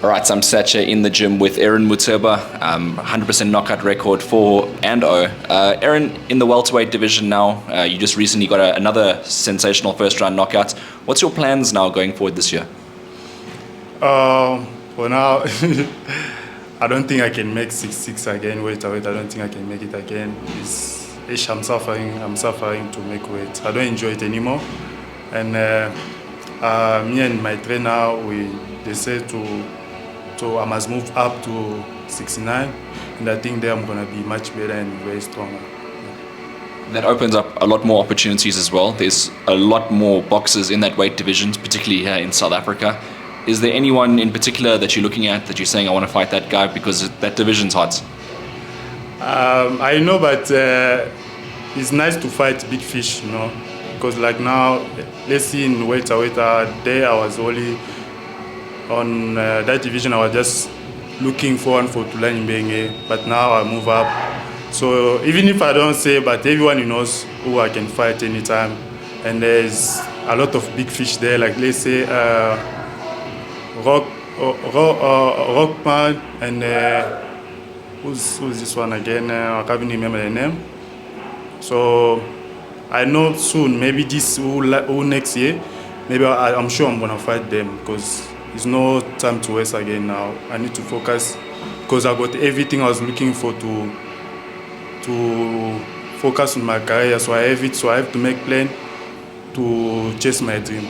All right, so I'm sat here in the gym with Aaron Muteba, 100% knockout record 4-0. Aaron, in the welterweight division now, you just recently got another sensational first round knockout. What's your plans now going forward this year? For now, I don't think I can make 6'6" again, welterweight. I don't think I can make it again. I'm suffering to make weight. I don't enjoy it anymore. And me and my trainer, we decided I must move up to 69, and I think there I'm gonna be much better and very stronger. That opens up a lot more opportunities as well. There's a lot more boxers in that weight division, particularly here in South Africa. Is there anyone in particular that you're looking at that you're saying, I want to fight that guy because that division's hot? I know, but it's nice to fight big fish, you know, because like now, let's see in welterweight, there I was only on that division. I was just looking forward for Tulani Mbenge, but now I move up. So even if I don't say, but everyone knows who I can fight anytime, and there's a lot of big fish there. Like let's say Rockman and who's this one again? I can't remember the name. So I know soon, maybe this who next year, maybe I'm sure I'm gonna fight them because it's no time to waste again now. I need to focus because I got everything I was looking for to focus on my career. So I have it. So I have to make plan to chase my dream.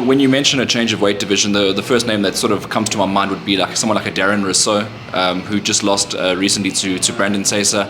When you mention a change of weight division, the first name that sort of comes to my mind would be like someone like a Darren Rousseau, who just lost recently to Brandon Sasa.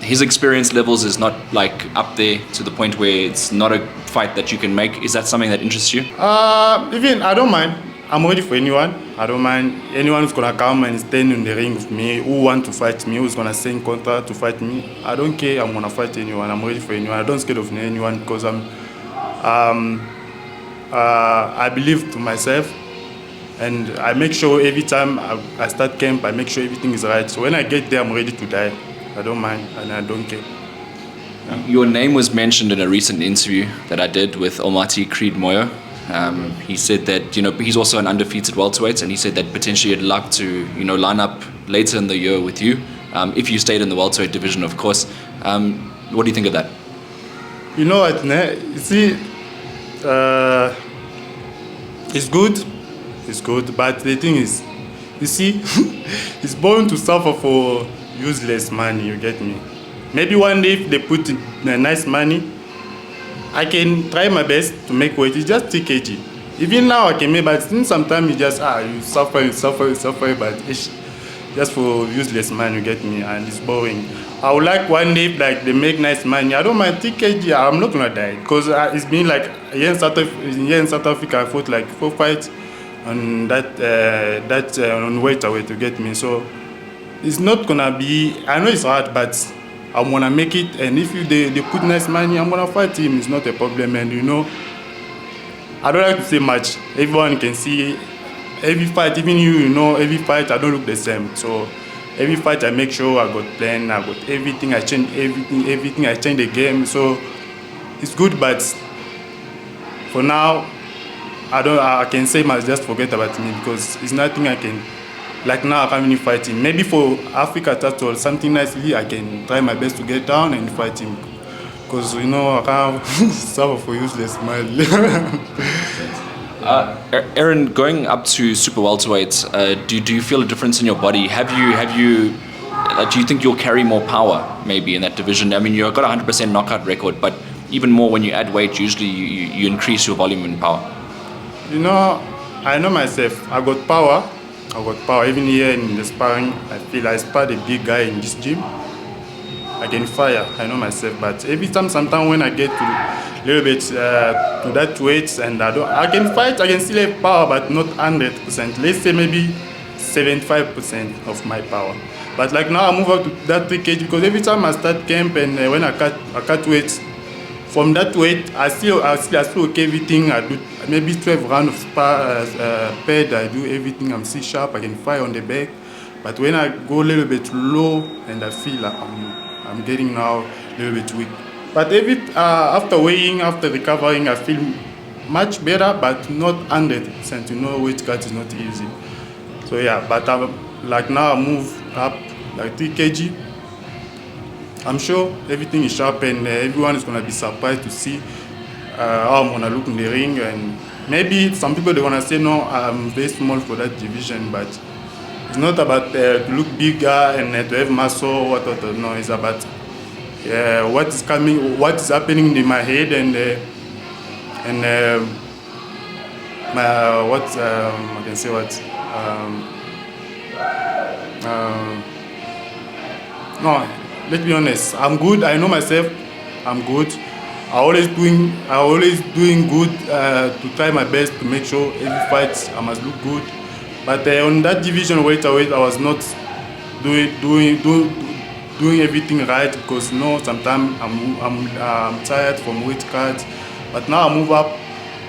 His experience levels is not like up there to the point where it's not a fight that you can make. Is that something that interests you? Even I don't mind. I'm ready for anyone. I don't mind anyone who's gonna come and stand in the ring with me, who want to fight me, who's gonna sign contract to fight me. I don't care. I'm gonna fight anyone. I'm ready for anyone. I don't scared of anyone because I believe to myself, and I make sure every time I start camp, I make sure everything is right. So when I get there, I'm ready to die. I don't mind and I don't care. Your name was mentioned in a recent interview that I did with Almighty Creed Moyo. He said that he's also an undefeated welterweight, and he said that potentially he'd like to line up later in the year with you, if you stayed in the welterweight division, of course. What do you think of that? You know what? You see. It's good, but the thing is, you see, it's bound to suffer for useless money, you get me? Maybe one day if they put in nice money, I can try my best to make weight. It's just 3 kg. Even now I can make, but sometimes you just, you suffer, but it's just for useless money, you get me? And it's boring. I would like one day, like they make nice money. I don't mind 3 kg. I'm not gonna die because it's been like here in South Africa. I fought like 4 fights on that on welterweight to get me. So it's not gonna be. I know it's hard, but I'm gonna make it. And if they put nice money, I'm gonna fight him. It's not a problem. And I don't like to say much. Everyone can see every fight. Even every fight. I don't look the same. So. Every fight I make sure I got plan, I got everything, I change everything, I change the game. So it's good, but for now, I can say must just forget about me because it's nothing I can, like now I can't really fight him. Maybe for Africa title, something nicely, I can try my best to get down and fight him. Because I can't suffer for useless money. Aaron, going up to super welterweight, do you feel a difference in your body? Do you think you'll carry more power maybe in that division? I mean, you've got a 100% knockout record, but even more when you add weight, usually you increase your volume and power. I know myself. I got power. Even here in the sparring, I feel I spar the big guy in this gym. I can fire. I know myself, but every time, sometimes when I get to a little bit to that weight, and I can fight. I can still have power, but not 100%. Let's say maybe 75% of my power. But like now, I move up to that 3 kg because every time I start camp and when I cut weight, from that weight, I still okay everything. I do maybe 12 rounds of pad. I do everything. I'm still sharp. I can fire on the back. But when I go a little bit low and I feel like I'm getting now a little bit weak. But after weighing, after recovering, I feel much better, but not 100%. Weight cut is not easy. So yeah, but like now I move up like 3 kg. I'm sure everything is sharp and everyone is gonna be surprised to see how I'm gonna look in the ring. And maybe some people they wanna say no, I'm very small for that division, but it's not about to look bigger and to have muscle. What. No, it's about what is coming, what is happening in my head, and what I can say what. No, let's be honest. I'm good. I know myself. I'm good. I always doing good to try my best to make sure every fight I must look good. But on that division welterweight, I was not doing everything right because sometimes I'm tired from weight cuts. But now I move up,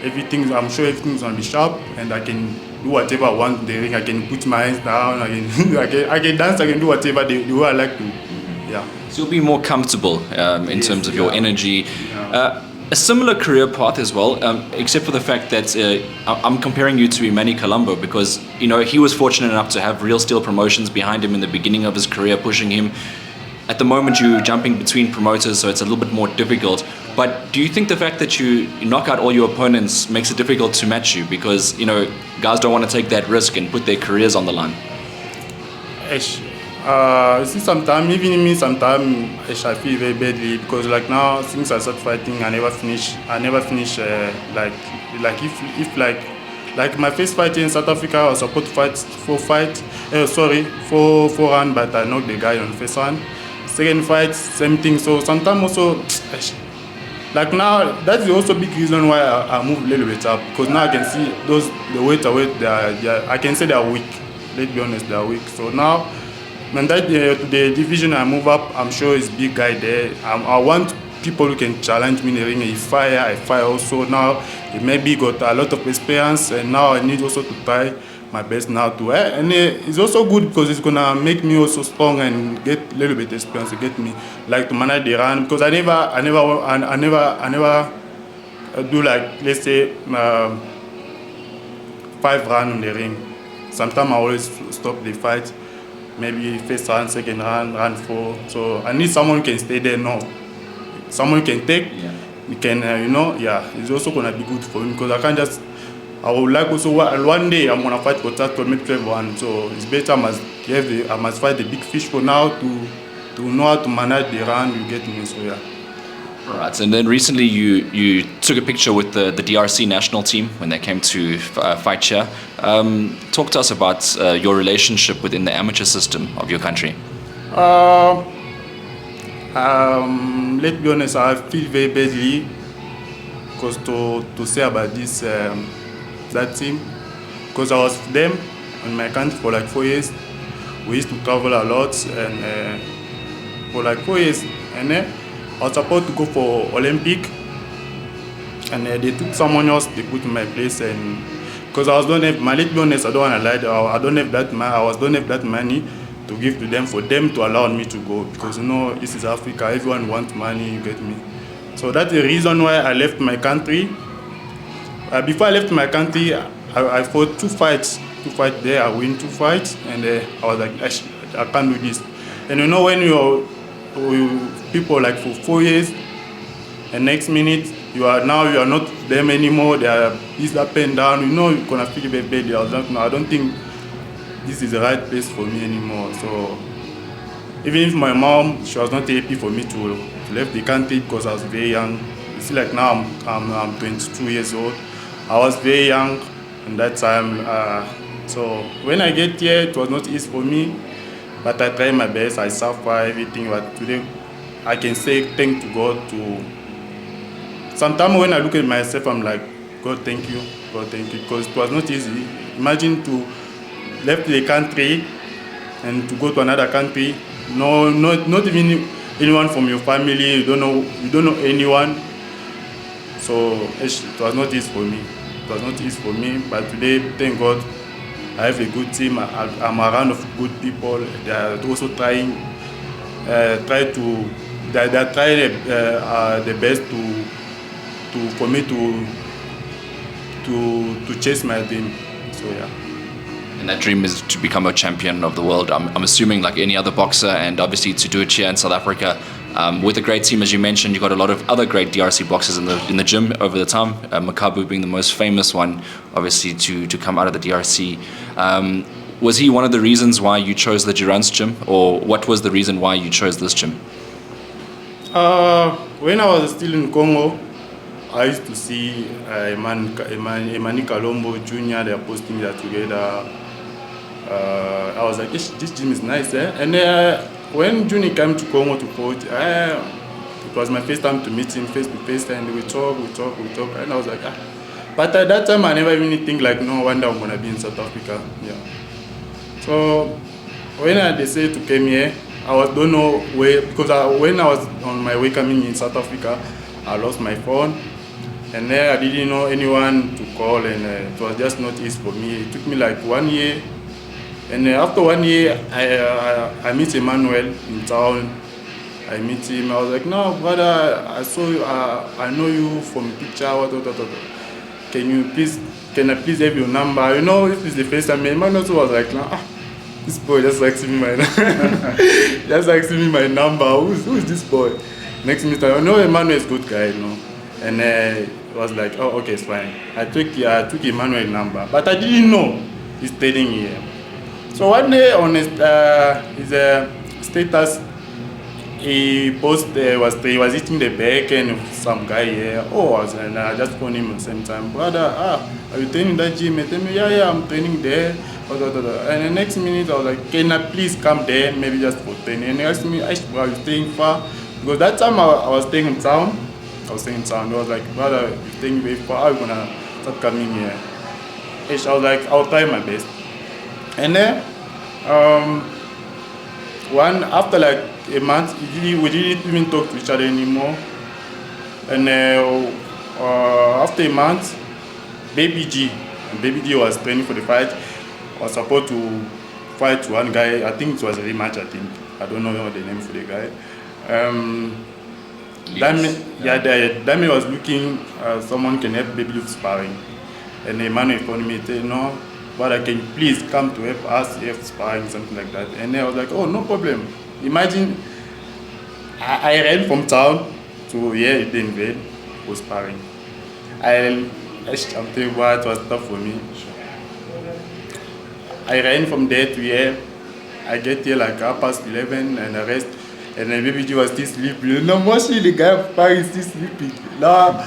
I'm sure everything's gonna be sharp, and I can do whatever I want in the ring. I can put my hands down. I can dance. I can do whatever the way I like to. Yeah. So you'll be more comfortable in terms of your energy. A similar career path as well, except for the fact that I'm comparing you to Manny Colombo because he was fortunate enough to have Real Steel Promotions behind him in the beginning of his career, pushing him. At the moment, you're jumping between promoters, so it's a little bit more difficult. But do you think the fact that you knock out all your opponents makes it difficult to match you because guys don't want to take that risk and put their careers on the line? You see, sometimes even me, sometimes I feel very badly because like now since I start fighting, I never finish. Like if my first fight in South Africa, I was supposed to fight four rounds, but I knocked the guy on the first one. Second fight, same thing. So sometimes also, like now, that's also a big reason why I move a little bit up because now I can see the welterweight. I can say they are weak. Let's be honest, they are weak. So now. And that the division I move up, I'm sure is big guy there. I want people who can challenge me in the ring. I fire also. Now he maybe got a lot of experience, and now I need also to try my best now to. And it's also good because it's gonna make me also strong and get a little bit experience to get me like to manage the run because I never do like let's say 5 rounds in the ring. Sometimes I always stop the fight. Maybe first round, second round, round 4. So I need someone who can stay there now. Someone who can take, you can, it's also going to be good for me because I would like also one day I'm going to fight for title, maybe 12-1. So it's better I must fight the big fish for now to know how to manage the round, you get me, so yeah. Right, and then recently you took a picture with the DRC national team when they came to fight here. Talk to us about your relationship within the amateur system of your country. Let's be honest, I feel very badly because to say about this that team because I was with them in my country for like 4 years. We used to travel a lot and for like 4 years and I was supposed to go for Olympic, and they took someone else. They put in my place, and because I don't have money, let's be honest, I don't want to lie. I don't have that money. Don't have that money to give to them for them to allow me to go. Because this is Africa. Everyone wants money. You get me? So that's the reason why I left my country. Before I left my country, I fought 2 fights. 2 fights there. I win 2 fights, and I was like, I can't do this. And when you're people like for 4 years, and next minute you are not them anymore. They are eased up and down. You're gonna feel very bad. I was like, no, I don't think this is the right place for me anymore. So even if my mom, she was not happy for me to leave the country because I was very young. You see, like now I'm 22 years old. I was very young at that time. So when I get here, it was not easy for me. But I tried my best, I suffer everything, but today I can say thank to God sometimes when I look at myself, I'm like, God thank you, because it was not easy. Imagine to leave the country and to go to another country, not even anyone from your family, you don't know anyone. So it was not easy for me, but today, thank God, I have a good team. I'm around of good people. They are also trying their best for me to chase my dream. So yeah. And that dream is to become a champion of the world. I'm assuming like any other boxer, and obviously to do it here in South Africa. With a great team, as you mentioned, you've got a lot of other great DRC boxers in the gym over the time. Muteba being the most famous one, obviously, to come out of the DRC. Was he one of the reasons why you chose the Durance gym, or what was the reason why you chose this gym? When I was still in Congo, I used to see Emani Kalombo Jr. They are posting that together. I was like, this gym is nice, eh? And when Juni came to Congo to coach, it was my first time to meet him face to face, and we talk, and I was like, But at that time, I never even think like, no wonder I'm gonna be in South Africa. Yeah. So when I decided to come here, don't know where, because when I was on my way coming in South Africa, I lost my phone, and then I didn't know anyone to call, and it was just not easy for me. It took me like 1 year. And after 1 year, I meet Emmanuel in town. I meet him. I was like, no, brother, I saw you. I know you from picture. Can I please have your number? You know, if it's the first time, Emmanuel was like, this boy just likes me my number. Who's this boy? Next minute, I know Emmanuel is a good guy, you know. And it was like, oh, okay, it's fine. I took Emmanuel's number, but I didn't know he's staying here. So one day on his status, he posted he was eating the bacon of some guy here. And I just phoned him at the same time. Brother, are you training that gym? He told me, yeah, I'm training there. And the next minute I was like, can I please come there, maybe just for training? And he asked me, are you staying far? Because that time I was staying in town. I was like, brother, you're staying very far. How are you gonna start coming here? I was like, I'll try my best. And then, after like a month, we didn't even talk to each other anymore. And after a month, Baby G was training for the fight. Was supposed to fight one guy. I think it was a rematch. I don't know the name for the guy. Dami was looking. Someone can help Baby with sparring, and the man phoned me and said, no, but can you please come to help us have sparring, something like that. And I was like, oh, no problem. Imagine I ran from town to here in Denver for sparring. I'm telling you what, it was tough for me. I ran from there to here. I get here like 11:30 and I rest. And then Baby G was still sleeping. No, mostly the guy of Paris is still sleeping. Now,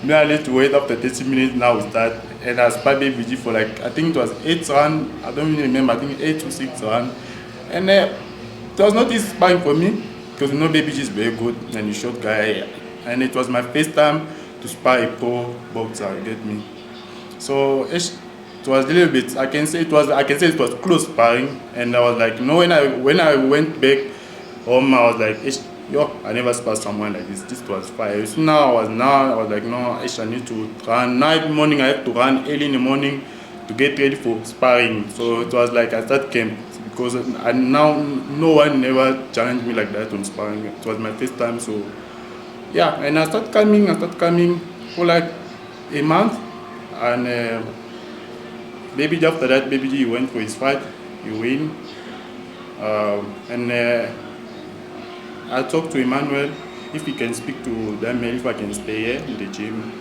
I need to wait after 30 minutes. Now we start. And I sparred Baby G for like, I think it was 8 rounds. I don't really remember. I think 8 to 6 rounds. And it was not easy sparring for me because you know Baby G is very good and he's a short guy. And it was my first time to spar a pro boxer. You get me? So it was a little bit. I can say it was close sparring. And I was like, no. When I went back home, I was like, I never sparred someone like this. This was fire. So I was like, no, I need to run. Now every morning I have to run early in the morning to get ready for sparring. So it was like I started camp because now no one never challenged me like that on sparring. It was my first time. So yeah, and I started coming for like a month, and Baby G after that, Baby G went for his fight, he win, and I talked to Emmanuel if he can speak to Daniel if I can stay here in the gym.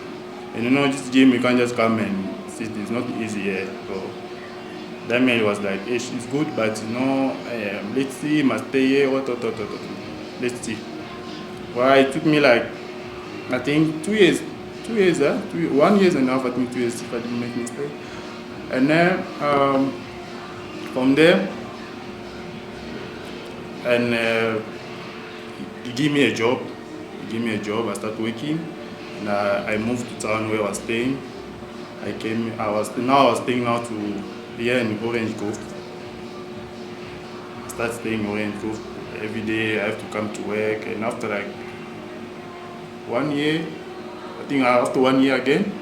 And you know, this gym you can't just come and sit, it's not easy here. So Daniel was like, hey, it's good, but you know, let's see, he must stay here, let's see. Well, it took me like, I think 1 year and a half, I think 2 years if I didn't make mistake. And then from there, and he gave me a job. I started working, and I moved to town where I was staying. I was staying now to here in Orange Grove. I started staying in Orange Grove. Every day I have to come to work, and after like 1 year, I think after 1 year again,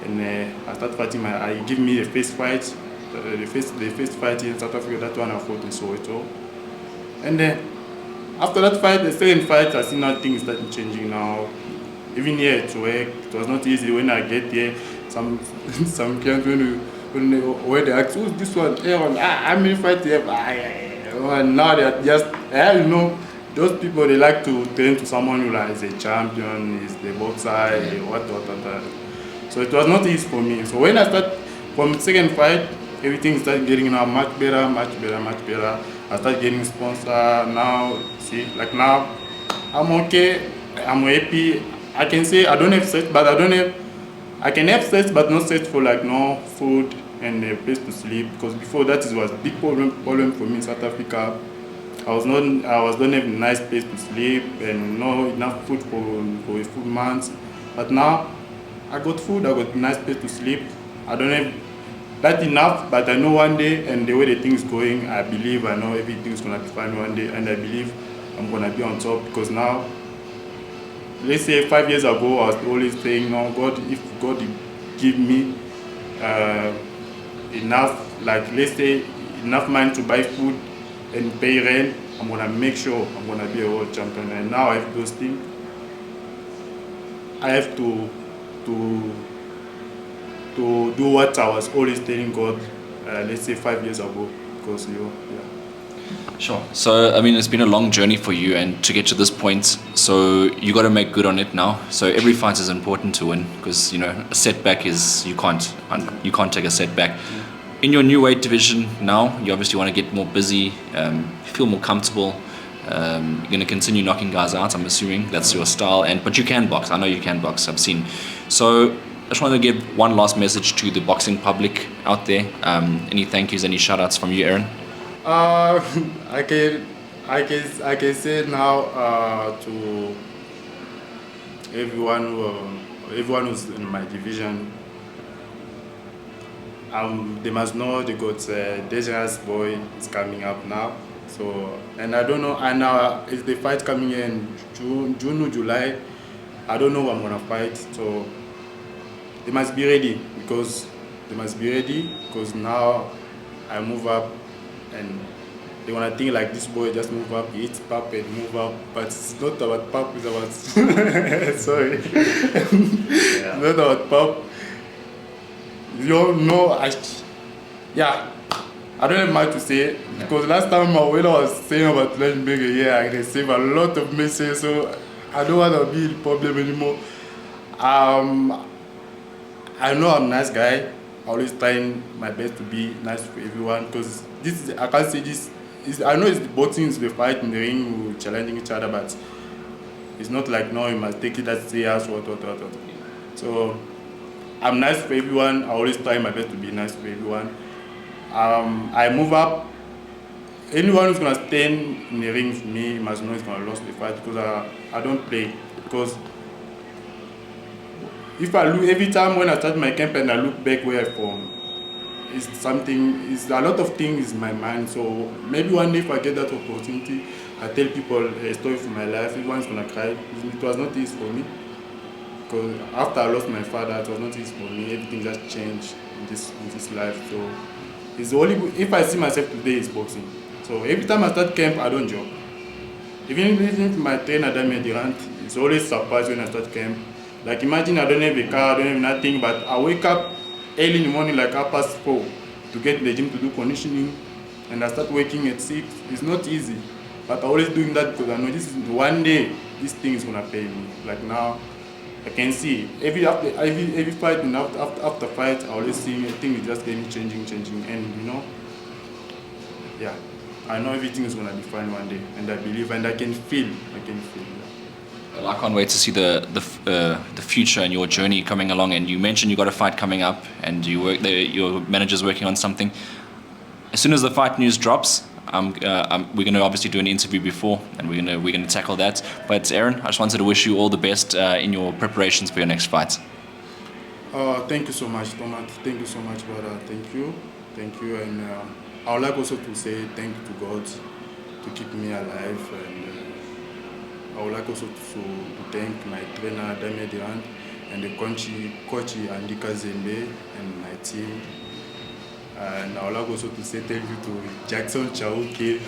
and I started fighting. I give me a first fight, the first fight in South Africa. That one I fought in Soweto, and then after that fight, the second fight, I see now things starting changing now. Even here at work, it was not easy when I get here. Some clients when they ask, who's this one? Aaron, how many fights you have? And now they're just, you know, those people, they like to turn to someone who like, is a champion, is the boxer, what. So it was not easy for me. So when I start from the second fight, everything started getting now much better. I started getting sponsor. Now, see, like now, I'm okay. I'm happy. I can say I don't have sex, but I can have sex, but not sex for like no food and a place to sleep. Because before that was a big problem for me in South Africa. I don't have a nice place to sleep and no enough food for a few months. But now I got food, I got a nice place to sleep. I don't have that enough, but I know one day, and the way the thing's going, I believe I know everything's gonna be fine one day, and I believe I'm gonna be on top. Because now, let's say 5 years ago, I was always saying, no, God, if God give me enough, like let's say enough money to buy food and pay rent, I'm gonna make sure I'm gonna be a world champion. And now I have those things. I have to do what I was always telling God, let's say 5 years ago, because yeah. Sure. So, I mean, it's been a long journey for you, and to get to this point, so you got to make good on it now. So every fight is important to win, because you know a setback is you can't take a setback. In your new weight division now, you obviously want to get more busy, feel more comfortable. You're going to continue knocking guys out. I'm assuming that's your style, but you can box. I know you can box. I've seen. So I just want to give one last message to the boxing public out there. Any thank yous, any shout outs from you, Aaron? I can say now to everyone who's in my division, they must know they got Dangerous Boy is coming up now. So, and I don't know, and now is the fight coming in June or July? I don't know who I'm gonna fight. So they must be ready, because now I move up, and they wanna think like this boy just move up, he eats pap and move up, but it's not about pap, it's about sorry, not about pap. You don't know, I don't have much to say, because last time when I was saying about Lechberger, I received a lot of messages, so I don't want to be the problem anymore. I know I'm a nice guy. I always trying my best to be nice for everyone, because I can't say this. I know it's the boxing, it's the fight in the ring, we're challenging each other, but it's not like no, you must take it as serious, what. So I'm nice for everyone. I always try my best to be nice for everyone. I move up. Anyone who's gonna stand in the ring with me must know he's gonna lose the fight, because I don't play. Because if I look every time when I start my camp and I look back where I'm from, it's a lot of things in my mind. So maybe one day if I get that opportunity, I tell people a story from my life. Everyone's gonna cry. It was not easy for me, because after I lost my father, it was not easy for me. Everything just changed in this life. So it's the only, if I see myself today, is boxing. So every time I start camp, I don't joke. Even if my trainer Damien Durant, it's always surprised when I start camp. Like imagine I don't have a car, I don't have nothing, but I wake up early in the morning like 4:30 to get in the gym to do conditioning, and I start working at 6. It's not easy, but I'm always doing that because I know this is one day this thing is gonna pay me. Like now, I can see every fight and after fight, I always see things just getting changing, and you know, yeah, I know everything is gonna be fine one day, and I believe, and I can feel. Yeah. Well, I can't wait to see the future and your journey coming along. And you mentioned you got a fight coming up, and your manager's working on something. As soon as the fight news drops, we're going to obviously do an interview before, and we're going to tackle that. But Aaron, I just wanted to wish you all the best in your preparations for your next fight. Thank you so much, Thomas. Thank you so much, brother. Thank you, and I would like also to say thank you to God to keep me alive, and I would like also to thank my trainer Damien Durant and the coach Andika Zembe and my team. And I would like also to say thank you to Jackson Chauke.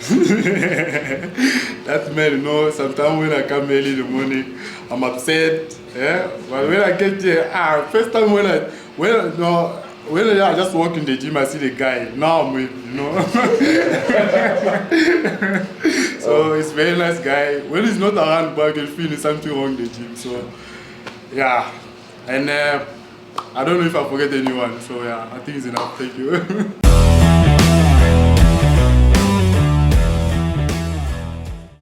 That man, you know, sometimes when I come early in the morning, I'm upset. Yeah? But when I get there, first time when When I just walk in the gym, I see the guy. Now I'm with, So it's a very nice guy. When he's not around, but I can feel there's something wrong in the gym. So yeah, and I don't know if I forget anyone. So yeah, I think it's enough. Thank you.